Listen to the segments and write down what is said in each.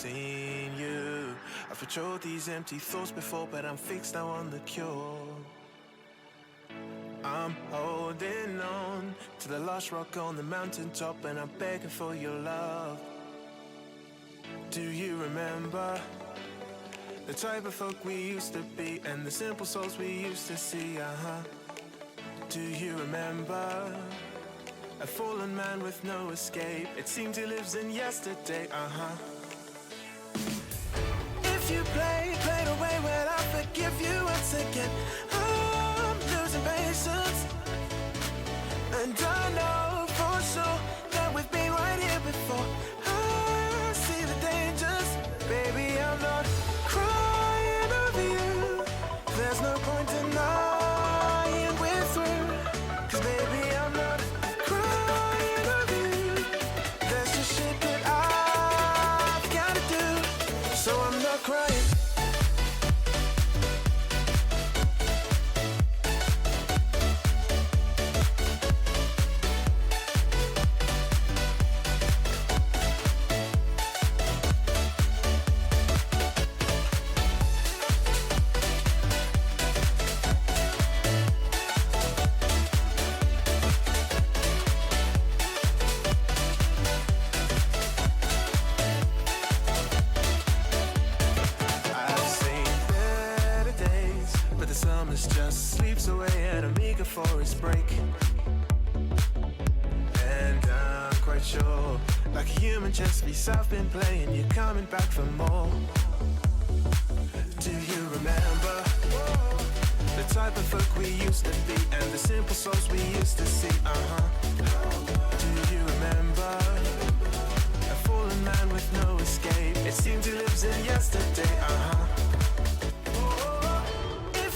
seen you. I've patrolled these empty thoughts before, but I'm fixed now on the cure. I'm holding on to the last rock on the mountaintop, and I'm begging for your love. Do you remember the type of folk we used to be, and the simple souls we used to see? Do you remember a fallen man with no escape? It seems he lives in yesterday. If you played away, well, I forgive you once again. I'm losing patience, and I know for sure that we've been right here before. I see the dangers, baby, I'm not crying over you. There's no point denying we're through, 'cause baby, I'm not crying over you. There's just shit that I've gotta do, so I'm not crying. Just sleeps away and I'm eager for its break. And I'm quite sure, like a human chess piece I've been playing, you're coming back for more. Do you remember the type of folk we used to be, and the simple souls we used to see? Do you remember a fallen man with no escape? It seems he lives in yesterday.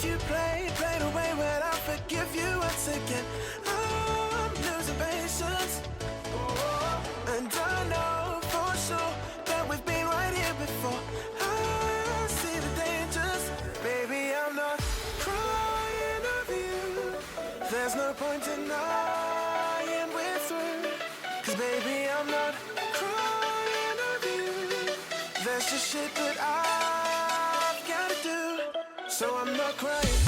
You played away, well, I forgive you once again. I'm losing patience, and I know for sure that we've been right here before. I see the dangers, baby, I'm not crying over you. There's no point denying we're through, 'cause baby, I'm not crying over you. There's just shit that I've gotta do, so I'm not crying.